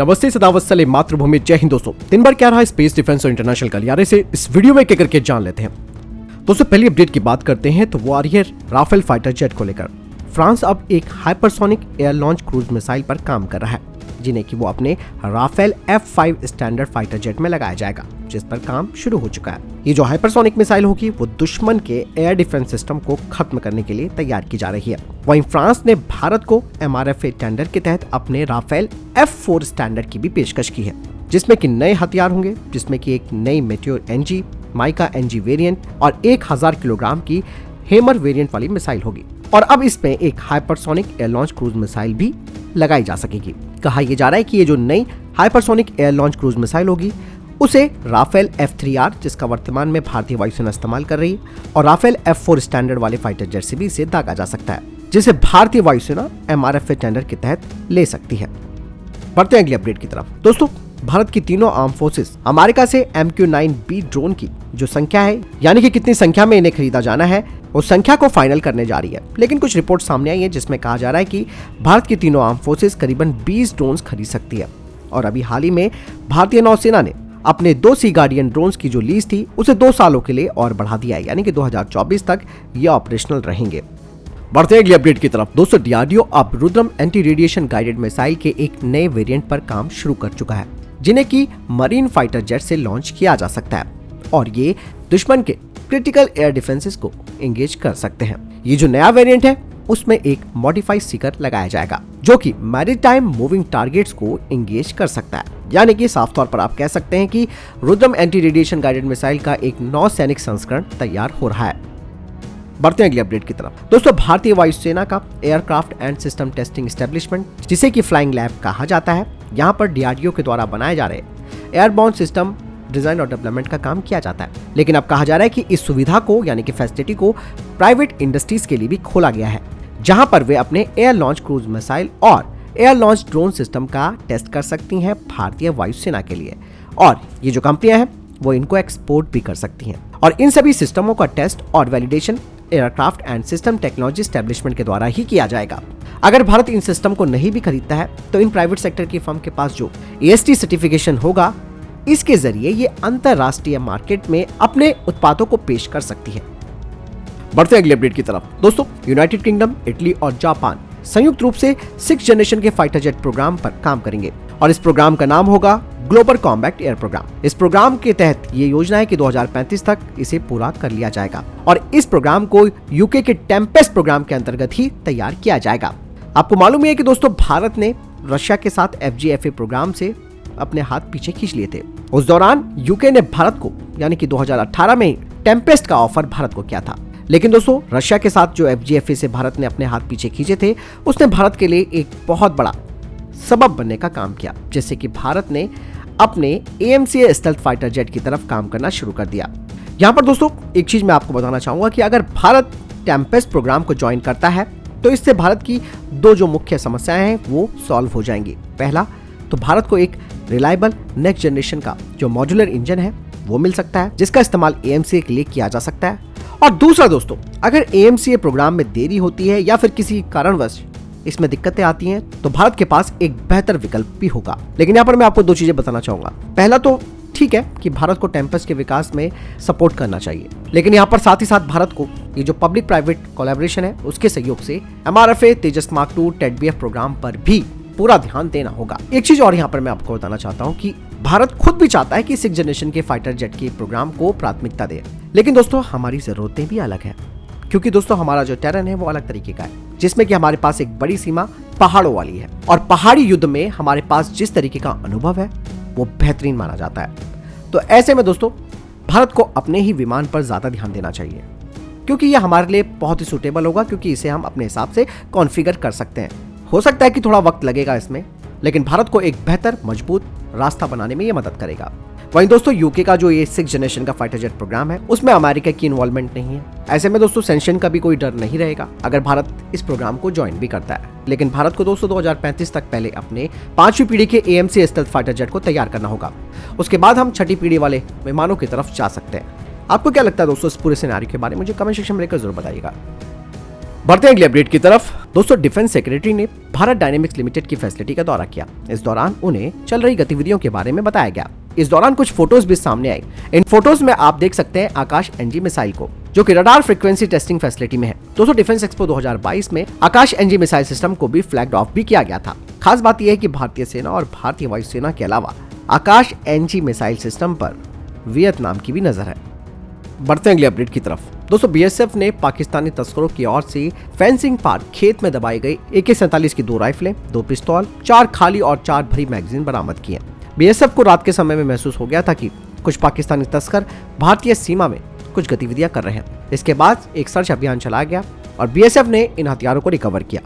नमस्ते, सदावत्सले मातृभूमि, जय हिंद। दोस्तों, दिन भर क्या रहा स्पेस डिफेंस और इंटरनेशनल गलियारे से इस वीडियो में करके जान लेते हैं। दोस्तों, पहली अपडेट की बात करते हैं तो वो आ रही है राफेल फाइटर जेट को लेकर। फ्रांस अब एक hypersonic air launch cruise missile पर काम कर रहा है, जिन्हें कि वो अपने Rafale F5 standard fighter jet में लगाया जाएगा, जिस पर काम शुरू हो चुका है। ये जो हाइपरसोनिक मिसाइल होगी वो दुश्मन के एयर डिफेंस सिस्टम को खत्म करने के लिए तैयार की जा रही है। वहीं फ्रांस ने भारत को MRFA टेंडर के तहत अपने राफेल F4 स्टैंडर्ड की भी पेशकश की है, जिसमें कि नए हथियार होंगे, जिसमें कि एक नई meteor NG, mica NG variant और 1000 किलोग्राम की हेमर वेरिएंट वाली मिसाइल होगी। और अब इसमें एक hypersonic air launch cruise missile भी लगाई जा सकेगी। कहा यह जा रहा है कि ये जो नई hypersonic air launch cruise missile होगी उसे राफेल F3R, जिसका वर्तमान में भारतीय वायुसेना इस्तेमाल कर रही है, और राफेल F4 स्टैंडर्ड वाले फाइटर जेट से भी इसे दागा जा सकता है, जिसे भारतीय वायुसेना MRFA टेंडर के तहत ले सकती है। बढ़ते हैं अगली अपडेट की तरफ। दोस्तों, भारत की तीनों आर्म फोर्सेस अमेरिका से MQ-9B ड्रोन की जो संख्या है, यानी कि कितनी संख्या में इन्हें खरीदा जाना है, उस संख्या को फाइनल करने जा रही है। लेकिन कुछ रिपोर्ट सामने आई है जिसमें कहा जा रहा है कि भारत की तीनों आर्म फोर्सेस करीबन 20 ड्रोन खरीद सकती है। और अभी हाल ही में भारतीय नौसेना ने अपने 2 सी गार्डियन ड्रोन की जो लीज थी उसे 2 सालों के लिए और बढ़ा दिया है, यानी कि 2024 तक ये ऑपरेशनल रहेंगे। बढ़ते हैं अगली अपडेट की तरफ। दोस्तों, DRDO अब Rudram anti radiation guided missile के एक नए वेरिएंट पर काम शुरू कर चुका है, जिन्हें की मरीन फाइटर जेट से लॉन्च किया जा सकता है, और ये दुश्मन के क्रिटिकल एयर डिफेंसेस को एंगेज कर सकते हैं। ये जो नया वेरिएंट है उसमें एक मॉडिफाइड सीकर लगाया जाएगा, जो कि मैरीटाइम मूविंग टारगेट्स को एंगेज कर सकता है। यानी कि साफ तौर पर आप कह सकते हैं कि Rudram anti radiation guided missile का एक नौसैनिक संस्करण तैयार हो रहा है। बढ़ते हैं अगली अपडेट की तरफ। दोस्तों, भारतीय वायुसेना का aircraft and system testing establishment, जिसे कि फ्लाइंग लैब कहा जाता है, यहाँ पर DRDO के द्वारा बनाए जा रहे एयरबॉर्न सिस्टम डिजाइन और डेवलपमेंट का काम किया जाता है। लेकिन अब कहा जा रहा है कि इस सुविधा को, यानी कि फैसिलिटी को, प्राइवेट इंडस्ट्रीज के लिए भी खोला गया है, जहां पर वे अपने एयर लॉन्च क्रूज मिसाइल और एयर लॉन्च ड्रोन सिस्टम का टेस्ट कर सकती हैं भारतीय वायुसेना के लिए। और ये जो कंपनियां हैं वो इनको एक्सपोर्ट भी कर सकती हैं। और इन सभी सिस्टमों का टेस्ट और validation aircraft and system technology establishment के द्वारा ही किया जाएगा। अगर भारत इन सिस्टम को नहीं भी खरीदता है तो इन प्राइवेट सेक्टर की फर्म के पास जो AST सर्टिफिकेशन होगा, इसके जरिए ये अंतरराष्ट्रीय मार्केट में अपने उत्पादों को पेश कर सकती है। बढ़ते अगले अपडेट की तरफ। दोस्तों, यूनाइटेड किंगडम, इटली और जापान संयुक्त रूप से 6th जनरेशन के फाइटर जेट प्रोग्राम पर काम करेंगे, और इस प्रोग्राम का नाम होगा ग्लोबल कॉम्बैट एयर प्रोग्राम। इस प्रोग्राम के तहत ये योजना है कि 2035 तक इसे पूरा कर लिया जाएगा, और इस प्रोग्राम को UK के टेम्पेस्ट प्रोग्राम के अंतर्गत ही तैयार किया जाएगा। आपको मालूम है कि दोस्तों, भारत ने रशिया के साथ FGFA प्रोग्राम से अपने हाथ पीछे खींच लिए थे। उस दौरान UK ने भारत को, यानी कि 2018 में टेम्पेस्ट का ऑफर भारत को किया था। लेकिन दोस्तों, रशिया के साथ जो FGFA से भारत ने अपने हाथ पीछे खींचे थे, उसने भारत के लिए एक बहुत बड़ा सबब बनने का काम किया, जिससे कि भारत ने अपने AMCA स्टेल्थ फाइटर जेट की तरफ काम करना शुरू कर दिया। यहाँ पर दोस्तों, एक चीज मैं आपको बताना चाहूंगा कि अगर भारत टेम्पेस्ट प्रोग्राम को ज्वाइन करता है तो इससे भारत की 2 जो मुख्य समस्याएं हैं वो सॉल्व हो जाएंगी। पहला तो भारत को एक रिलायबल नेक्स्ट जनरेशन का जो मॉड्यूलर इंजन है वो मिल सकता है, जिसका इस्तेमाल AMCA के लिए किया जा सकता है। और दूसरा दोस्तों, अगर AMCA प्रोग्राम में देरी होती है या फिर किसी कारणवश इसमें दिक्कतें आती हैं तो भारत के पास एक बेहतर विकल्प भी होगा। लेकिन यहाँ पर मैं आपको 2 चीजें बताना चाहूंगा। पहला तो ठीक है कि भारत को टेम्पेस्ट के विकास में सपोर्ट करना चाहिए, लेकिन यहाँ पर साथ ही साथ भारत को ये जो पब्लिक प्राइवेट कोलैबोरेशन है उसके सहयोग से MRFA, तेजस Mark II, TEDBF प्रोग्राम पर भी पूरा ध्यान देना होगा। एक चीज और यहाँ पर मैं आपको बताना चाहता हूँ कि भारत खुद भी चाहता है कि 6th जनरेशन के फाइटर जेट के प्रोग्राम को प्राथमिकता दे, लेकिन दोस्तों हमारी जरूरतें भी अलग है, क्योंकि दोस्तों हमारा जो टेरेन है वो अलग तरीके का है, जिसमें कि हमारे पास एक बड़ी सीमा पहाड़ों वाली है, और पहाड़ी युद्ध में हमारे पास जिस तरीके का अनुभव है वो बेहतरीन माना जाता है। तो ऐसे में दोस्तों, भारत को अपने ही विमान पर ज्यादा ध्यान देना चाहिए, क्योंकि ये हमारे लिए बहुत ही सुटेबल होगा, क्योंकि इसे हम अपने हिसाब से कॉन्फ़िगर कर सकते हैं। हो सकता है कि थोड़ा वक्त लगेगा इसमें, लेकिन भारत को एक बेहतर मजबूत रास्ता बनाने में ये मदद करेगा। वहीं दोस्तों, UK का जो ये 6th जनरेशन का फाइटर जेट प्रोग्राम है उसमें अमेरिका की इन्वॉल्वमेंट नहीं है। ऐसे में दोस्तों, सैंक्शन का भी कोई डर नहीं रहेगा अगर भारत इस प्रोग्राम को ज्वाइन भी करता है। लेकिन भारत को दोस्तों 2035 तक पहले अपने 5वीं पीढ़ी के AMCA स्टेल्थ फाइटर जेट को तैयार करना होगा। उसके बाद हम 6ठी पीढ़ी वाले विमानों की तरफ जा सकते हैं। आपको क्या लगता है दोस्तों इस पूरे सिनेरियो के बारे में? मुझे कमेंट सेक्शन में लिखकर जरूर बताइएगा। बढ़ते हैं अगले अपडेट की तरफ। दोस्तों, डिफेंस सेक्रेटरी ने भारत डायनेमिक्स लिमिटेड की फैसिलिटी का दौरा किया। इस दौरान उन्हें चल रही गतिविधियों के बारे में बताया गया। इस दौरान कुछ फोटोज भी सामने आई। इन फोटोज में आप देख सकते हैं आकाश एनजी मिसाइल को, जो कि रडार फ्रीक्वेंसी टेस्टिंग फैसिलिटी में है। दोस्तों, डिफेंस एक्सपो 2022 में आकाश एनजी मिसाइल सिस्टम को भी फ्लैग ऑफ भी किया गया था। खास बात यह है कि भारतीय सेना और भारतीय वायुसेना के अलावा आकाश एनजी मिसाइल सिस्टम पर वियतनाम की भी नजर है। बढ़ते हैं अगले अपडेट की तरफ। दोस्तों, बीएसएफ ने पाकिस्तानी तस्करों की ओर से फेंसिंग पार खेत में दबाई गई AK-47 की 2 राइफलें, 2 पिस्तौल, 4 खाली और 4 भरी मैगजीन बरामद की हैं। बीएसएफ को रात के समय में महसूस हो गया था कि कुछ पाकिस्तानी तस्कर भारतीय सीमा में कुछ गतिविधियां कर रहे हैं। इसके बाद एक सर्च अभियान चलाया गया और बीएसएफ ने इन हथियारों को रिकवर किया।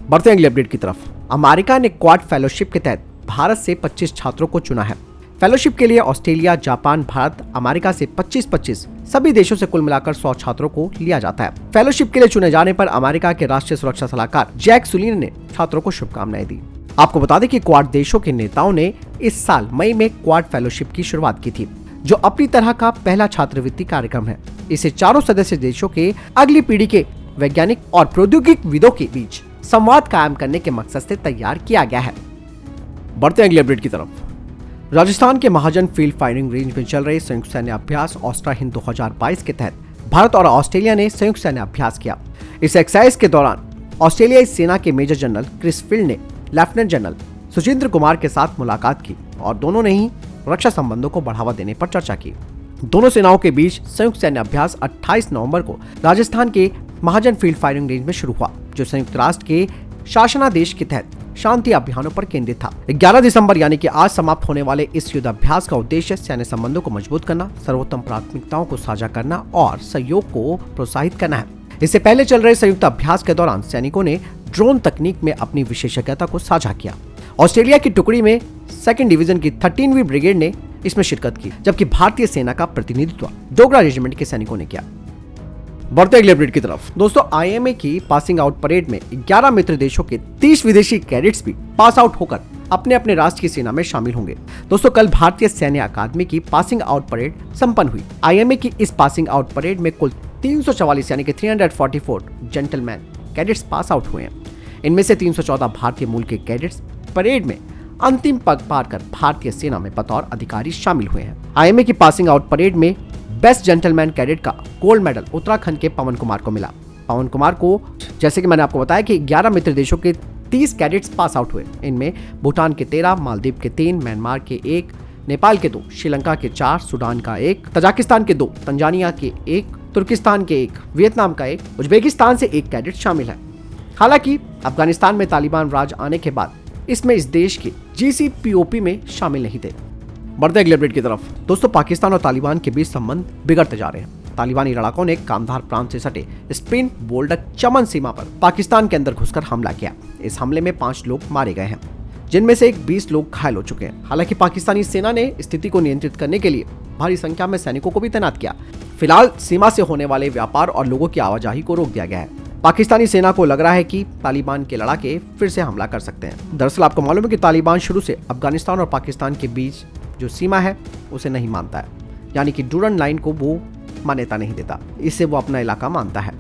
बढ़ते हैं अगले अपडेट की तरफ। अमेरिका ने क्वाड फेलोशिप के तहत भारत से 25 छात्रों को चुना है। फेलोशिप के लिए ऑस्ट्रेलिया, जापान, भारत, अमेरिका से 25-25 सभी देशों से कुल मिलाकर 100 छात्रों को लिया जाता है। फेलोशिप के लिए चुने जाने पर अमेरिका के राष्ट्रीय सुरक्षा सलाहकार जैक सुलिवन ने छात्रों को शुभकामनाएं दी। आपको बता दें कि क्वाड देशों के नेताओं ने इस साल मई में क्वाड फेलोशिप की शुरुआत की थी, जो अपनी तरह का पहला छात्रवृत्ति कार्यक्रम है। इसे चारों सदस्य देशों के अगली पीढ़ी के वैज्ञानिक और प्रौद्योगिकविदों के बीच संवाद कायम करने के मकसद से तैयार किया गया है। बढ़ते हैं अगले अपडेट की तरफ। राजस्थान के महाजन फील्ड फायरिंग रेंज में चल रहे संयुक्त सैन्य अभ्यास ऑस्ट्रा हिंद 2022 के तहत भारत और ऑस्ट्रेलिया ने संयुक्त सैन्य अभ्यास किया। इस एक्सरसाइज के दौरान ऑस्ट्रेलियाई सेना के मेजर जनरल क्रिस फील्ड ने लेफ्टिनेंट जनरल सुचिंद्र कुमार के साथ मुलाकात की और दोनों ने ही रक्षा संबंधों को बढ़ावा देने पर चर्चा की। दोनों सेनाओं के बीच संयुक्त सैन्य अभ्यास 28 नवंबर को राजस्थान के महाजन फील्ड फायरिंग रेंज में शुरू हुआ, जो संयुक्त राष्ट्र के शासनादेश के तहत शांति अभियानों पर केंद्रित था। 11 दिसंबर यानी कि आज समाप्त होने वाले इस युद्ध अभ्यास का उद्देश्य सैन्य संबंधों को मजबूत करना, सर्वोत्तम प्राथमिकताओं को साझा करना और सहयोग को प्रोत्साहित करना है। इससे पहले चल रहे संयुक्त अभ्यास के दौरान सैनिकों ने ड्रोन तकनीक में अपनी विशेषज्ञता को साझा किया। ऑस्ट्रेलिया की टुकड़ी में 2nd डिवीजन की 13वीं ब्रिगेड ने इसमें शिरकत की, जबकि भारतीय सेना का प्रतिनिधित्व डोगरा रेजिमेंट के सैनिकों ने किया। बढ़ते अगले अपडेट की तरफ। दोस्तों, IMA की पासिंग आउट परेड में 11 मित्र देशों के 30 विदेशी कैडेट्स भी पास आउट होकर अपने अपने राष्ट्र की सेना में शामिल होंगे। दोस्तों, कल भारतीय सैन्य अकादमी की पासिंग आउट परेड संपन्न हुई। IMA की इस पासिंग आउट परेड में कुल 344 यानी कि 344 जेंटलमैन कैडेट्स पास आउट हुए हैं। इनमें से 314 भारतीय मूल के कैडेट्स परेड में अंतिम पग पार कर भारतीय सेना में बतौर अधिकारी शामिल हुए हैं। IMA की पासिंग आउट परेड में बेस्ट जेंटलमैन कैडेट का गोल्ड मेडल उत्तराखंड के पवन कुमार को मिला। पवन कुमार को, जैसे कि मैंने आपको बताया कि 11 मित्र देशों के 30 कैडेट्स पास आउट हुए। इनमें भूटान के 13, मालदीव के 3, म्यांमार के 1, नेपाल के 2, श्रीलंका के 4, सूडान का 1, तजाकिस्तान के 2, तंजानिया के 1, तुर्किस्तान के 1, वियतनाम का 1, उज्बेकिस्तान से 1 कैडेट शामिल है। हालांकि अफगानिस्तान में तालिबान राज आने के बाद इसमें इस देश के GCPOP में शामिल नहीं थे। बढ़ते अगले अपडेट की तरफ। दोस्तों, पाकिस्तान और तालिबान के बीच संबंध बिगड़ते जा रहे हैं। तालिबानी लड़ाकों ने कांधार प्रांत से सटे स्प्रिन बोल्डक चमन सीमा पर पाकिस्तान के अंदर घुसकर हमला किया। इस हमले में 5 लोग मारे गए हैं, जिनमें से 20 लोग घायल हो चुके हैं। हालांकि पाकिस्तानी सेना ने स्थिति को नियंत्रित करने के लिए भारी संख्या में सैनिकों को भी तैनात किया। फिलहाल सीमा से होने वाले व्यापार और लोगों की आवाजाही को रोक दिया गया है। पाकिस्तानी सेना को लग रहा है कि तालिबान के लड़ाके फिर से हमला कर सकते हैं। दरअसल आपको मालूम है कि तालिबान शुरू से अफगानिस्तान और पाकिस्तान के बीच जो सीमा है उसे नहीं मानता है, यानी कि डूरन लाइन को वो मान्यता नहीं देता, इससे वो अपना इलाका मानता है।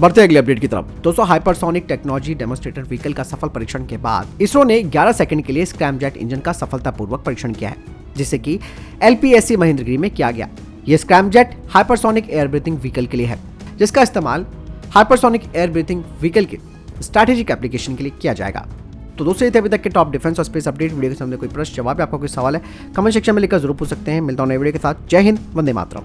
बढ़ते अगले अपडेट की तरफ। दोस्तों, हाइपरसोनिक टेक्नोलॉजी डेमोन्स्ट्रेटर व्हीकल का सफल परीक्षण के बाद इसरो ने 11 सेकंड के लिए स्क्रैमजेट इंजन का सफलतापूर्वक परीक्षण किया है, जिसे कि LPSC महेंद्रगिरी में किया गया। यह scramjet hypersonic air breathing vehicle के लिए है, जिसका इस्तेमाल हाइपरसोनिक एयर ब्रीथिंग व्हीकल के स्ट्रैटेजिक एप्लीकेशन के लिए किया जाएगा। तो दोस्तों, ये थे अभी तक के टॉप डिफेंस और स्पेस अपडेट। वीडियो के सामने कोई प्रश्न, जवाब या आपका कोई सवाल है, कमेंट सेक्शन में लिखकर जरूर पूछ सकते हैं। मिलता हूं नए वीडियो के साथ। जय हिंद, वंदे मातरम।